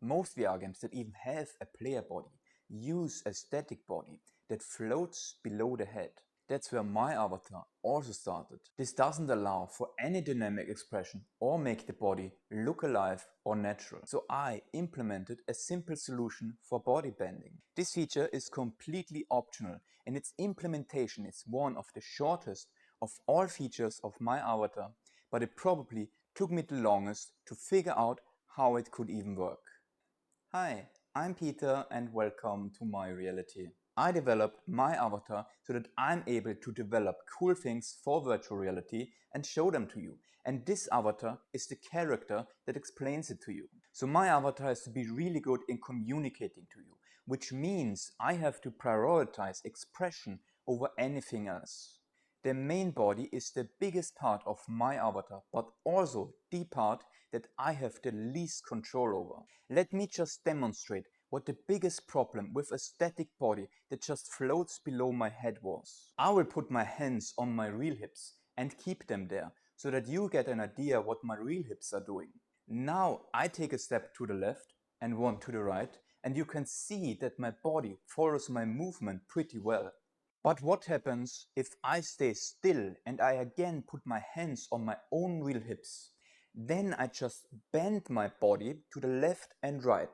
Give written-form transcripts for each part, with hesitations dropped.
Most VR games that even have a player body use a static body that floats below the head. That's where my avatar also started. This doesn't allow for any dynamic expression or make the body look alive or natural. So I implemented a simple solution for body bending. This feature is completely optional and its implementation is one of the shortest of all features of my avatar, but it probably took me the longest to figure out how it could even work. Hi, I'm Peter and welcome to my reality. I developed my avatar so that I'm able to develop cool things for virtual reality and show them to you. And this avatar is the character that explains it to you. So my avatar has to be really good in communicating to you, which means I have to prioritize expression over anything else. The main body is the biggest part of my avatar, but also the part that I have the least control over. Let me just demonstrate what the biggest problem with a static body that just floats below my head was. I will put my hands on my real hips and keep them there so that you get an idea what my real hips are doing. Now I take a step to the left and one to the right, and you can see that my body follows my movement pretty well. But what happens if I stay still and I again put my hands on my own real hips? Then I just bend my body to the left and right.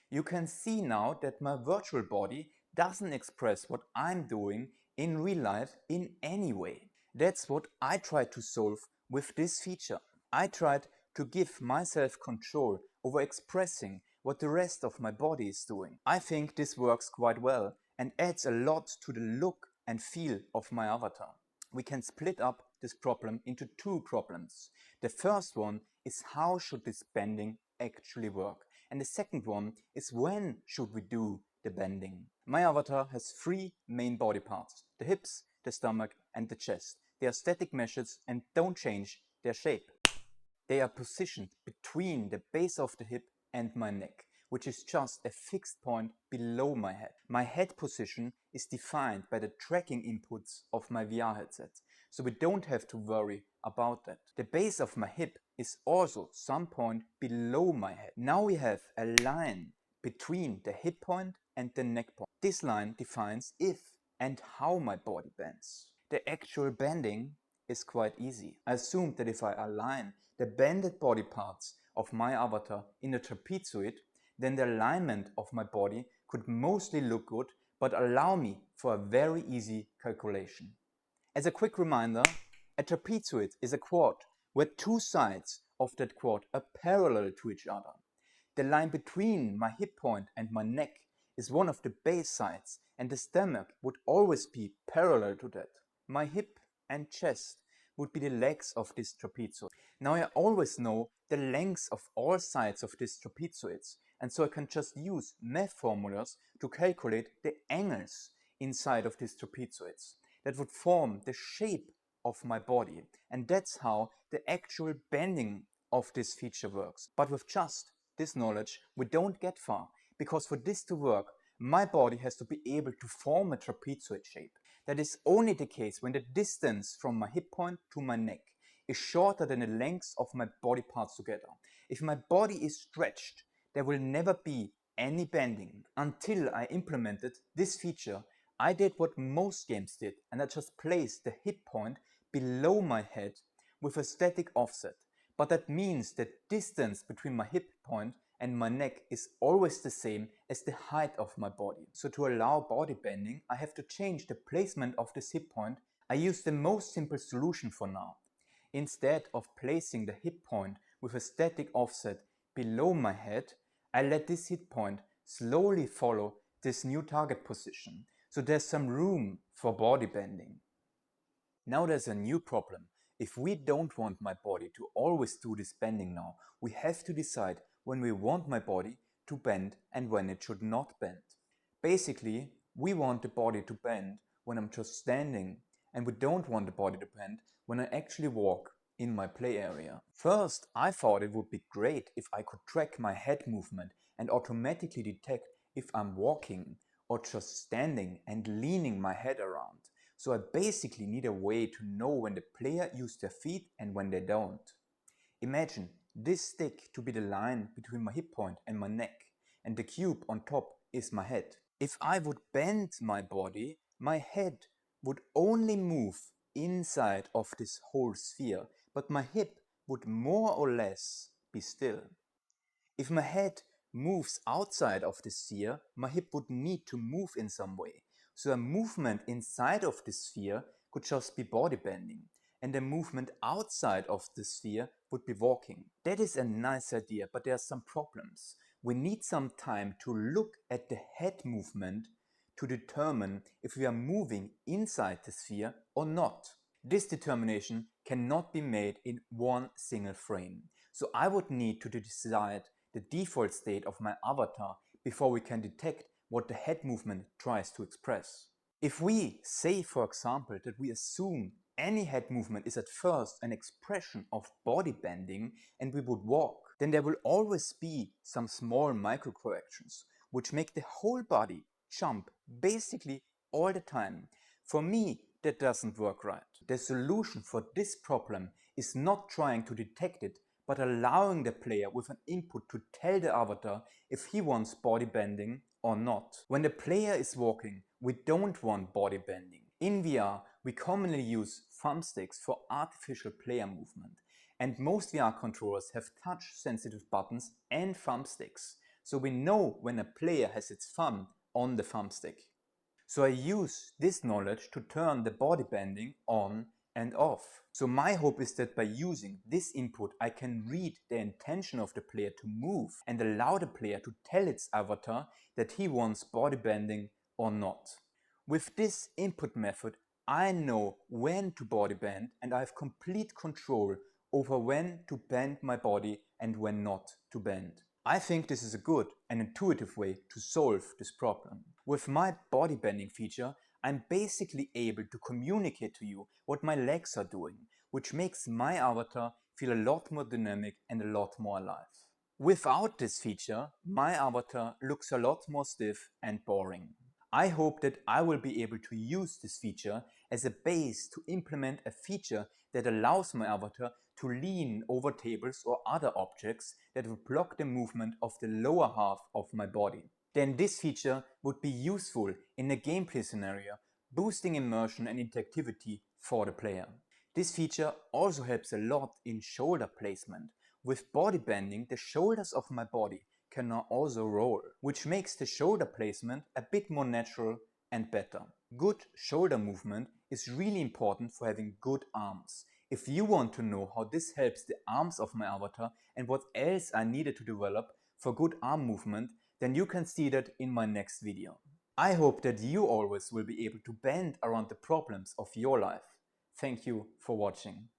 You can see now that my virtual body doesn't express what I'm doing in real life in any way. That's what I tried to solve with this feature. I tried to give myself control over expressing what the rest of my body is doing. I think this works quite well and adds a lot to the look and feel of my avatar. We can split up this problem into two problems. The first one is how should this bending actually work? And the second one is when should we do the bending? My avatar has three main body parts: the hips, the stomach and the chest. They are static measures and don't change their shape. They are positioned between the base of the hip and my neck, which is just a fixed point below my head. My head position is defined by the tracking inputs of my VR headset, so we don't have to worry about that. The base of my hip is also some point below my head. Now we have a line between the hip point and the neck point. This line defines if and how my body bends. The actual bending is quite easy. I assumed that if I align the bended body parts of my avatar in a trapezoid, then the alignment of my body could mostly look good, but allow me for a very easy calculation. As a quick reminder, a trapezoid is a quad where two sides of that quad are parallel to each other. The line between my hip point and my neck is one of the base sides, and the stomach would always be parallel to that. My hip and chest would be the legs of this trapezoid. Now I always know the lengths of all sides of these trapezoids, and so I can just use math formulas to calculate the angles inside of these trapezoids that would form the shape of my body, and that's how the actual bending of this feature works. But with just this knowledge we don't get far, because for this to work my body has to be able to form a trapezoid shape. That is only the case when the distance from my hip point to my neck is shorter than the length of my body parts together. If my body is stretched, there will never be any bending. Until I implemented this feature, I did what most games did, and I just placed the hip point below my head with a static offset. But that means the distance between my hip point and my neck is always the same as the height of my body. So to allow body bending, I have to change the placement of this hip point. I use the most simple solution for now. Instead of placing the hip point with a static offset below my head, I let this hip point slowly follow this new target position. So there's some room for body bending. Now there's a new problem. If we don't want my body to always do this bending now, we have to decide when we want my body to bend and when it should not bend. Basically, we want the body to bend when I'm just standing, and we don't want the body to bend when I actually walk in my play area. First, I thought it would be great if I could track my head movement and automatically detect if I'm walking or just standing and leaning my head around. So I basically need a way to know when the player uses their feet and when they don't. Imagine this stick to be the line between my hip point and my neck, and the cube on top is my head. If I would bend my body, my head would only move inside of this whole sphere, but my hip would more or less be still. If my head moves outside of the sphere, my hip would need to move in some way. So a movement inside of the sphere could just be body bending, and a movement outside of the sphere would be walking. That is a nice idea, but there are some problems. We need some time to look at the head movement to determine if we are moving inside the sphere or not. This determination cannot be made in one single frame. So I would need to decide the default state of my avatar before we can detect what the head movement tries to express. If we say, for example, that we assume any head movement is at first an expression of body bending and we would walk, then there will always be some small microcorrections which make the whole body jump basically all the time. For me, that doesn't work right. The solution for this problem is not trying to detect it, but allowing the player with an input to tell the avatar if he wants body bending or not. When the player is walking, we don't want body bending. In VR, we commonly use thumbsticks for artificial player movement, and most VR controllers have touch-sensitive buttons and thumbsticks, so we know when a player has its thumb on the thumbstick. So I use this knowledge to turn the body bending on and off. So my hope is that by using this input I can read the intention of the player to move and allow the player to tell its avatar that he wants body bending or not. With this input method I know when to body bend and I have complete control over when to bend my body and when not to bend. I think this is a good and intuitive way to solve this problem. With my body bending feature, I'm basically able to communicate to you what my legs are doing, which makes my avatar feel a lot more dynamic and a lot more alive. Without this feature, my avatar looks a lot more stiff and boring. I hope that I will be able to use this feature as a base to implement a feature that allows my avatar to lean over tables or other objects that will block the movement of the lower half of my body. Then this feature would be useful in a gameplay scenario, boosting immersion and interactivity for the player. This feature also helps a lot in shoulder placement. With body bending, the shoulders of my body can now also roll, which makes the shoulder placement a bit more natural and better. Good shoulder movement is really important for having good arms. If you want to know how this helps the arms of my avatar and what else I needed to develop for good arm movement, then you can see that in my next video. I hope that you always will be able to bend around the problems of your life. Thank you for watching.